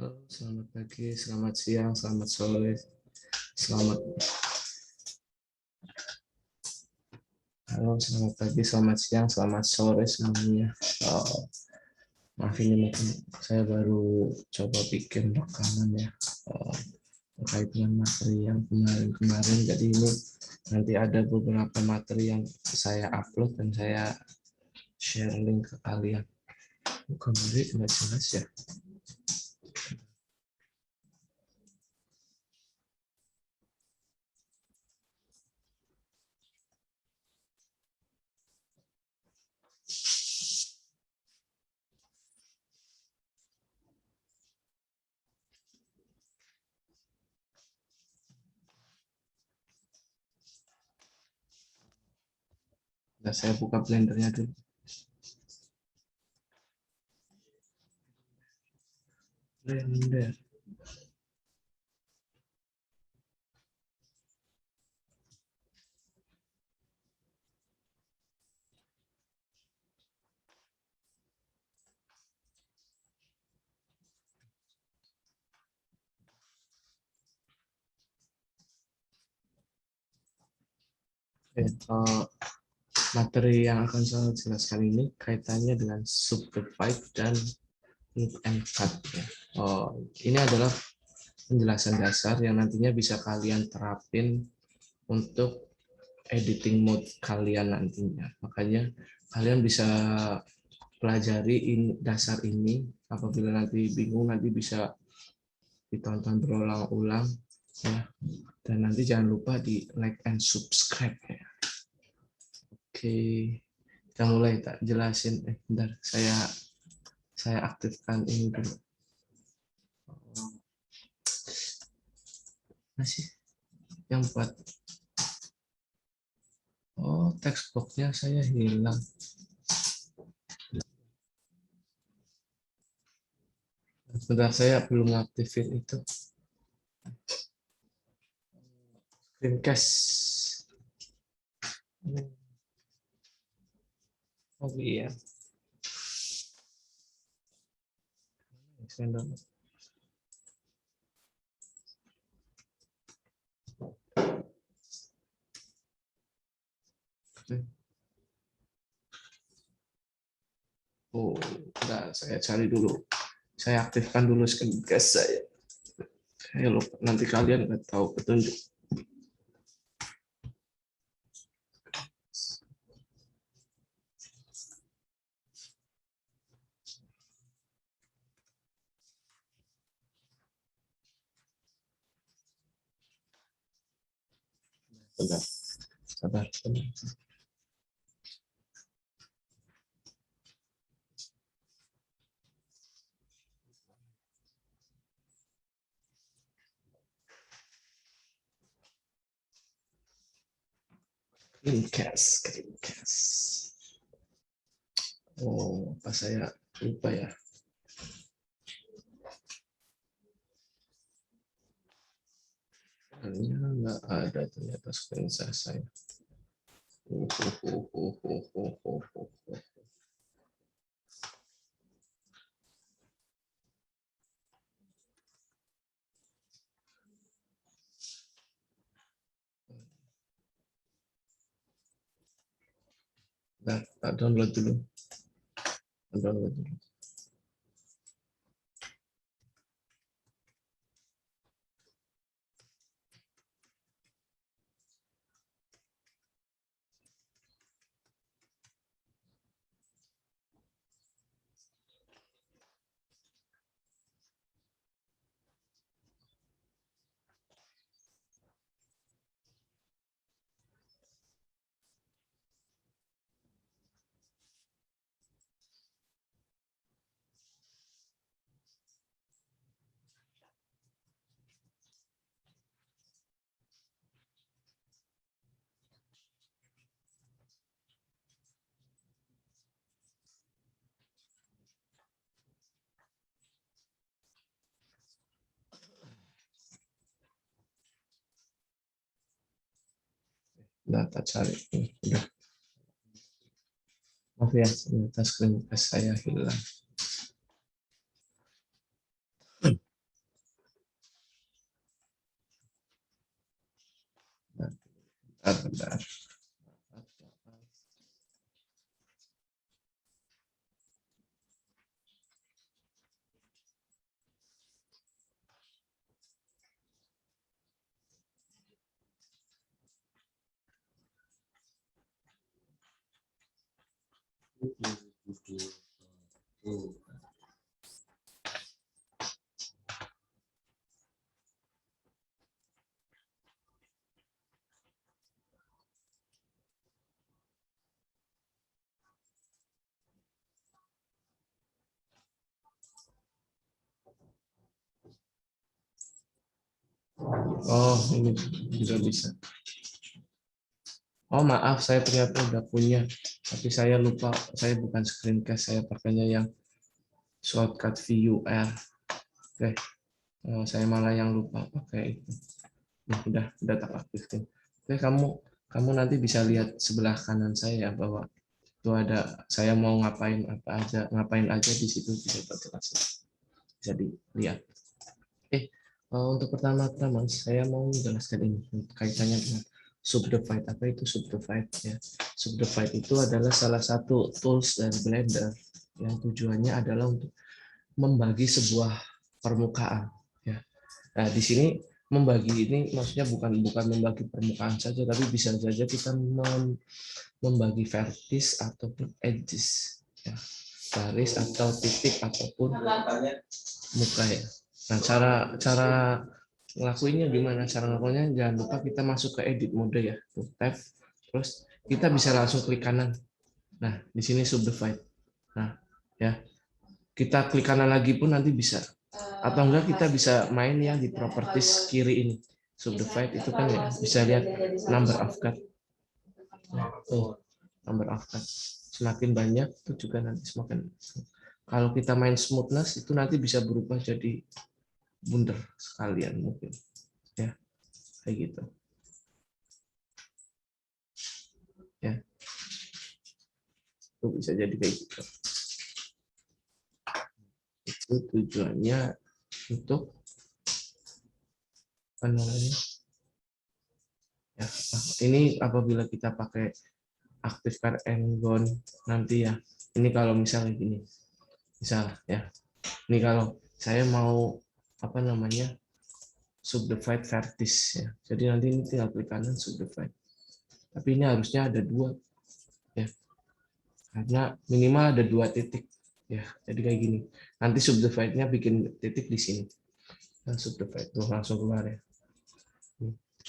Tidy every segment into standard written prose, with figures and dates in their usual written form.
Halo, selamat pagi, selamat siang, selamat sore, selamat selamat pagi, selamat siang, selamat sore semuanya. Oh, maaf ini mungkin saya baru coba bikin rekaman ya terkait dengan materi yang kemarin-kemarin. Jadi ini nanti ada beberapa materi yang saya upload dan saya share link ke kalian. Kembali nggak jelas ya. Nah, saya buka blendernya dulu. Blender. Materi yang akan saya jelaskan ini kaitannya dengan subdivide dan loop and cut. Ya. Ini adalah penjelasan dasar yang nantinya bisa kalian terapin untuk editing mode kalian nantinya. Makanya kalian bisa pelajari dasar ini. Apabila nanti bingung, nanti bisa ditonton berulang-ulang. Ya. Dan nanti jangan lupa di like and subscribe. Ya. Oke, kita mulai tak jelasin. Bentar, saya aktifkan ini dulu. Masih yang buat text box-nya saya hilang. Sebentar, saya belum aktifin itu. Screencast. Oh iya. Oh, enggak, saya cari dulu. Saya aktifkan dulu Screencast saya. Saya lupa, nanti kalian nggak tahu petunjuk. Bentar, sabar. Screencast. Oh, apa saya lupa ya? Ternyata nggak ada ternyata screenshot saya. Nah, download dulu. Download dulu. Data cari. Udah. Maaf ya, ternyata screencast saya hilang. Bentar. Oh, ini juga bisa. Oh, maaf, saya ternyata udah punya, tapi saya lupa, saya bukan screencast, saya pakainya yang shortcut VUR. Oke, saya malah yang lupa pakai itu. Nah, udah tak aktifin. Oke, kamu nanti bisa lihat sebelah kanan saya ya, bahwa itu ada saya mau ngapain aja di situ bisa terjelas, bisa dilihat. Untuk pertama-tama saya mau menjelaskan ini kaitannya dengan Subdivide. Apa itu Subdivide ya? Subdivide itu adalah salah satu tools dari Blender yang tujuannya adalah untuk membagi sebuah permukaan ya. Nah, di sini membagi ini maksudnya bukan membagi permukaan saja, tapi bisa saja kita membagi vertis ataupun edges ya. Garis atau titik ataupun muka ya. Nah, cara ngelakuinnya gimana? Cara ngelakuinnya jangan lupa kita masuk ke edit mode ya. Tuh, tab, terus kita bisa langsung klik kanan. Nah, di sini subdivide. Nah, ya. Kita klik kanan lagi pun nanti bisa. Atau enggak kita bisa main ya di properties kiri ini. Subdivide itu kan ya bisa lihat number of cut. Tuh, number of cut. Semakin banyak itu juga nanti semakin. Kalau kita main smoothness itu nanti bisa berubah jadi bundar sekalian mungkin ya, kayak gitu ya, itu bisa jadi kayak gitu. Itu tujuannya untuk apa namanya ya. Ini apabila kita pakai aktifkan Ngon nanti ya, ini kalau misalnya gini, misal ya, ini kalau saya mau apa namanya subdivide vertis ya, jadi nanti ini tinggal klik kanan subdivide, tapi ini harusnya ada dua ya, karena minimal ada dua titik ya, jadi kayak gini. Nanti subdivide-nya bikin titik di sini. Nah, subdivide tuh langsung keluar ya.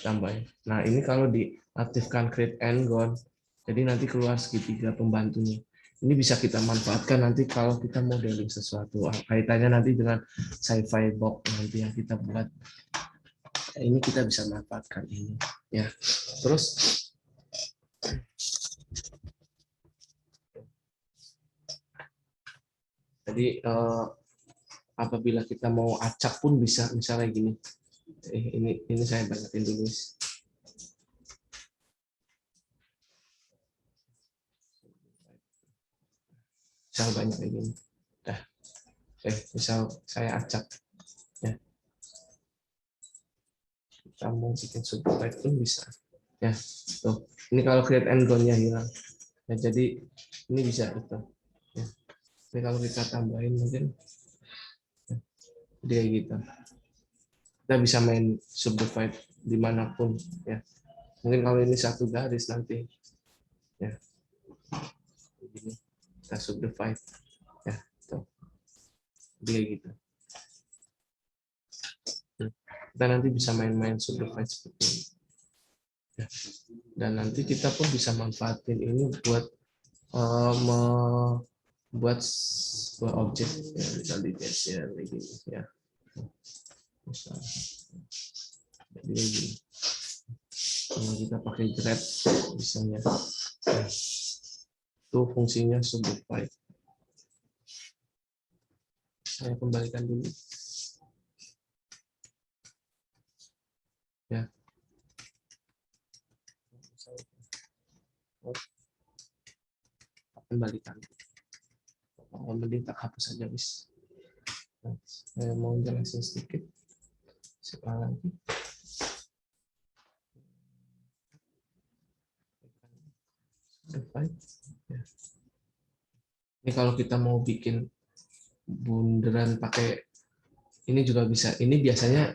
Tambahin. Nah, ini kalau diaktifkan create and gone, jadi nanti keluar segitiga pembantunya. Ini bisa kita manfaatkan nanti kalau kita modeling sesuatu. Kaitannya nanti dengan sci-fi box nanti yang kita buat. Ini kita bisa manfaatkan ini ya. Terus jadi apabila kita mau acak pun bisa, misalnya gini. Ini saya banyakin dulu. Misal banyak kayak gini. Dah. Misal saya acak ya. Kita mau bikin subtype pun bisa. Ya, tuh. Ini kalau create and nya hilang. Ya, jadi ini bisa itu. Ya. Ini kalau kita tambahin mungkin ya, jadi kayak gitu. Kita bisa main subdivide dimanapun ya. Mungkin kalau ini satu garis nanti ya. Begini. Kita subdivide ya. Tuh. Jadi kayak gitu. Kita nanti bisa main-main subdivide seperti ini. Ya. Dan nanti kita pun bisa manfaatin ini buat membuat sebuah objek ya, bisa di ya, kayak gini ya. Misal, jadi gini. Kalau kita pakai grab misalnya, ya, itu fungsinya subdivide. Saya kembalikan dulu. Ya. Kembalikan. Oh, mending tak hapus saja, bis. Nah, saya mau jelasin sedikit sekali lagi. subdivide. Ya. Ini kalau kita mau bikin bunderan pakai ini juga bisa. Ini biasanya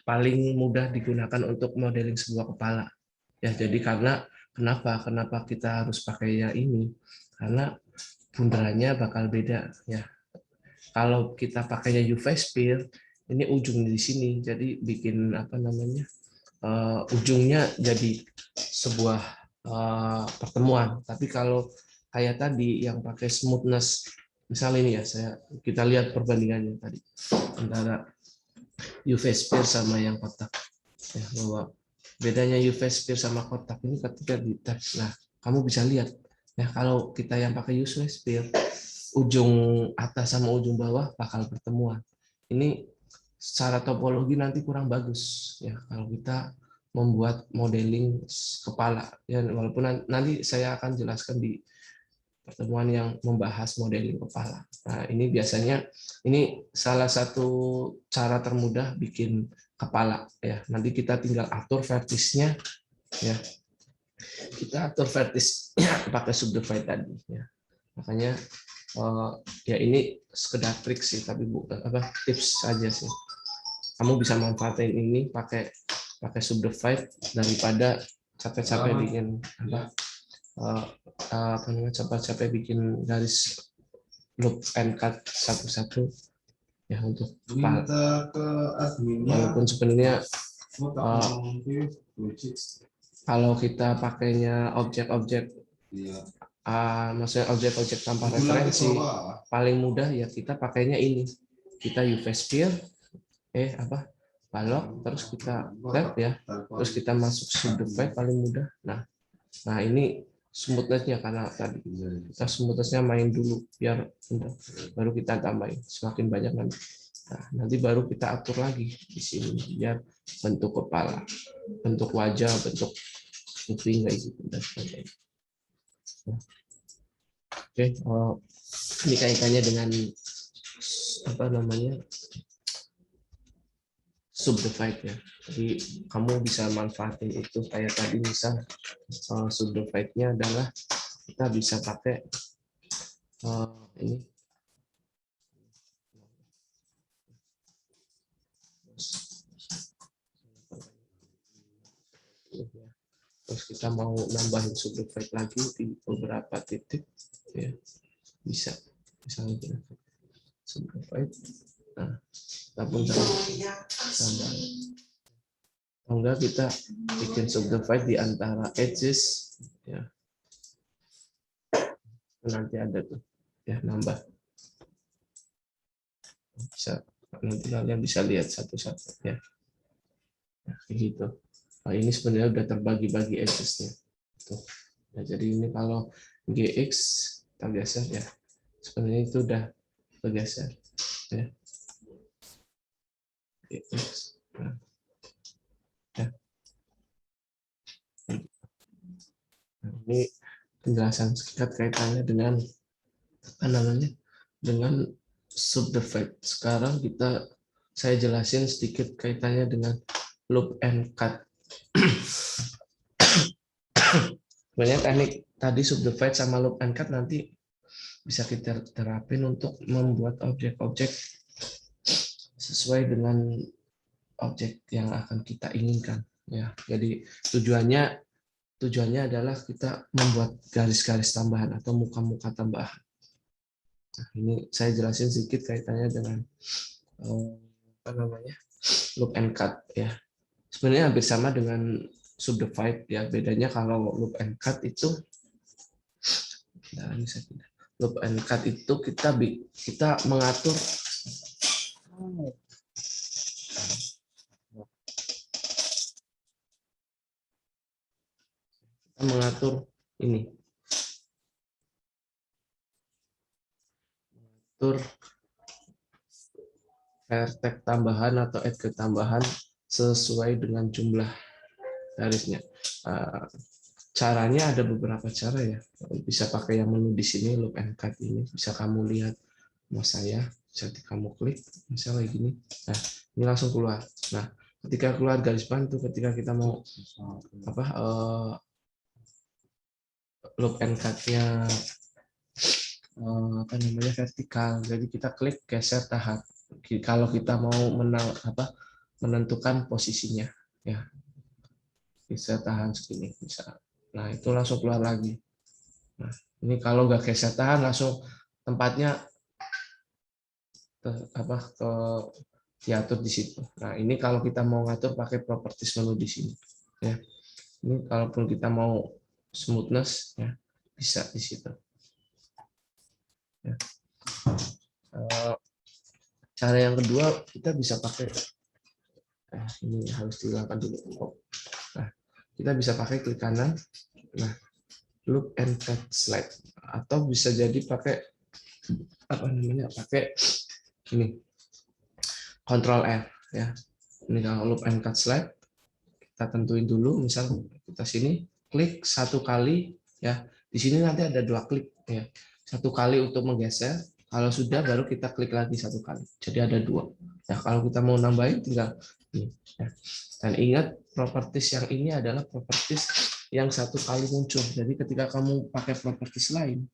paling mudah digunakan untuk modeling sebuah kepala. Ya, jadi kenapa kita harus pakai ya ini? Karena bunderannya bakal beda ya. Kalau kita pakainya UV sphere, ini ujungnya di sini, jadi bikin apa namanya? Ujungnya jadi sebuah pertemuan. Tapi kalau kayak tadi yang pakai smoothness, misalnya ini ya, kita lihat perbandingannya tadi antara UV sphere sama yang kotak. Ya, bahwa bedanya UV sphere sama kotak ini ketika di tab. Nah, kamu bisa lihat ya kalau kita yang pakai UV sphere, ujung atas sama ujung bawah bakal pertemuan. Ini secara topologi nanti kurang bagus ya kalau kita membuat modeling kepala ya, walaupun nanti saya akan jelaskan di pertemuan yang membahas modeling kepala. Nah, ini biasanya ini salah satu cara termudah bikin kepala ya. Nanti kita tinggal atur vertisnya ya. Kita atur vertisnya pakai subdivide tadi ya. Makanya ya ini sekedar trik sih, tapi bukan apa tips saja sih. Kamu bisa manfaatin ini pakai subdivide daripada capek-capek bikin apa namanya capek-capek bikin garis loop and cut satu-satu ya untuk walaupun sebenarnya kalau kita pakainya objek-objek maksudnya objek-objek tanpa referensi paling mudah ya kita pakainya ini, kita UV sphere balok terus kita tab ya, terus kita masuk subdivide paling mudah. Nah ini smoothness-nya karena tadi kita smoothness-nya main dulu biar baru kita tambahin semakin banyak nanti. Nah, nanti baru kita atur lagi di sini biar bentuk kepala, bentuk wajah, bentuk kuping kayak gitu dan sebagainya. Oke, ini kaitannya dengan apa namanya subdivide ya. Jadi kamu bisa manfaatin itu kayak tadi misal subdivide-nya adalah kita bisa pakai ini terus kita mau nambahin subdivide lagi di beberapa titik ya bisa misalnya subdivide. Nah, kita pun tambah. Enggak kita bikin subdivide di antara edges ya. Nanti ada tuh ya nambah. Bisa nanti kalian bisa lihat satu-satu ya. Nah, gitu. Nah, ini sebenarnya udah terbagi-bagi edges-nya. Tuh. Nah, jadi ini kalau GX kita geser ya. Sebenarnya itu udah bergeser ya. GX. Nah. Ya. Nah, ini penjelasan singkat kaitannya dengan apa namanya? Dengan subdivide. Sekarang saya jelasin sedikit kaitannya dengan loop and cut. Sebenarnya teknik tadi subdivide sama loop and cut nanti bisa kita terapin untuk membuat objek-objek sesuai dengan objek yang akan kita inginkan ya. Jadi tujuannya adalah kita membuat garis-garis tambahan atau muka-muka tambahan. Nah, ini saya jelasin sedikit kaitannya dengan apa namanya loop and cut ya. Sebenarnya hampir sama dengan subdivide ya, bedanya kalau loop and cut itu loop and cut itu kita mengatur ini mengatur vertex tambahan atau edge tambahan sesuai dengan jumlah garisnya. Caranya ada beberapa cara ya. Bisa pakai yang menu di sini loop and cut ini. Bisa kamu lihat mau saya, bisa kamu klik misalnya gini. Nah, ini langsung keluar. Nah, ketika keluar garis bantu ketika kita mau loop and cut-nya apa namanya vertikal. Jadi kita klik geser tahap. Kalau kita mau menentukan posisinya, ya bisa tahan segini bisa. Nah itu langsung keluar lagi. Nah ini kalau nggak geser tahan langsung tempatnya ke diatur di situ. Nah ini kalau kita mau ngatur pakai properties menu di sini. Ya ini kalaupun kita mau smoothness ya bisa di situ. Ya. Cara yang kedua kita bisa pakai ini harus dihilangkan dulu. Nah, kita bisa pakai klik kanan. Nah, loop and cut slide atau bisa jadi pakai apa namanya? Pakai ini. Control R ya. Ini kalau loop and cut slide kita tentuin dulu misal kita sini klik satu kali ya. Di sini nanti ada 2 klik ya. 1 kali untuk menggeser. Kalau sudah baru kita klik lagi 1 kali. Jadi ada 2. Nah, kalau kita mau nambahin tinggal ini. Ya. Dan ingat properties yang ini adalah properties yang 1 kali muncul. Jadi ketika kamu pakai properties lain,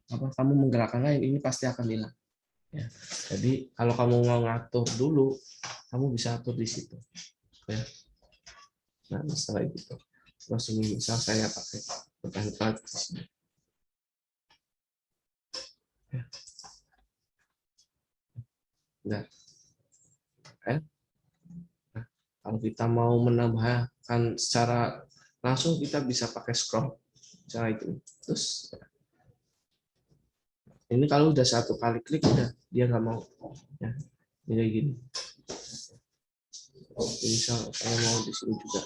kamu menggerakkan lain, ini pasti akan hilang. Ya. Jadi kalau kamu mau ngatur dulu, kamu bisa atur di situ. Ya. Nah, misalnya gitu. Terus ini misal saya pakai tempat di sini. Ya. Nah, kalau kita mau menambahkan secara langsung kita bisa pakai scroll cara itu. Terus ini kalau udah 1 kali klik udah dia nggak mau. Ya, jadi gini. Misal saya mau di sini juga.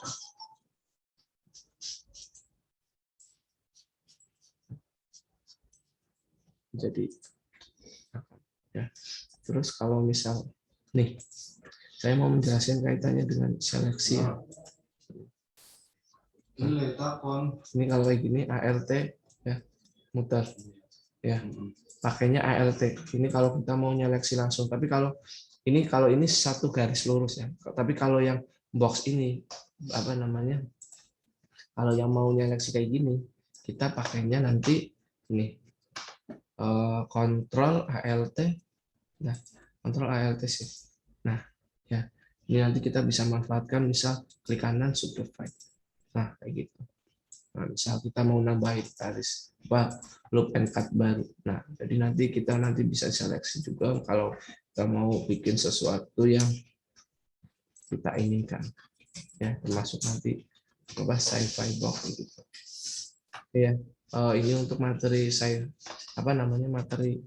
Jadi ya. Terus kalau misal nih saya mau menjelaskan kaitannya dengan seleksi ya. Ini kalau kayak gini ALT ya muter ya pakainya ALT. Ini kalau kita mau nyeleksi langsung. Tapi kalau ini 1 garis lurus ya. Tapi kalau yang box ini apa namanya? Kalau yang mau nyeleksi kayak gini kita pakainya nanti ini kontrol ALT. Nah, kontrol ALT sih. Nah, ya. Ini nanti kita bisa manfaatkan misal klik kanan simplify. Nah, kayak gitu. Nah, misal kita mau nambahin garis loop and cut baru. Nah, jadi nanti kita bisa seleksi juga kalau kita mau bikin sesuatu yang kita inginkan. Ya, termasuk nanti sci-fi box gitu. Ya, ini untuk materi saya materi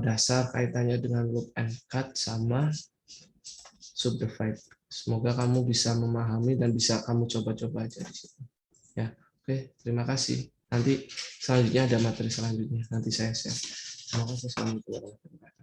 dasar kaitannya dengan loop and cut sama subdivide. Semoga kamu bisa memahami dan bisa kamu coba-coba aja di situ. Ya, oke, terima kasih. Nanti selanjutnya ada materi selanjutnya. Nanti saya share. Terima kasih. Assalamualaikum warahmatullahi wabarakatuh.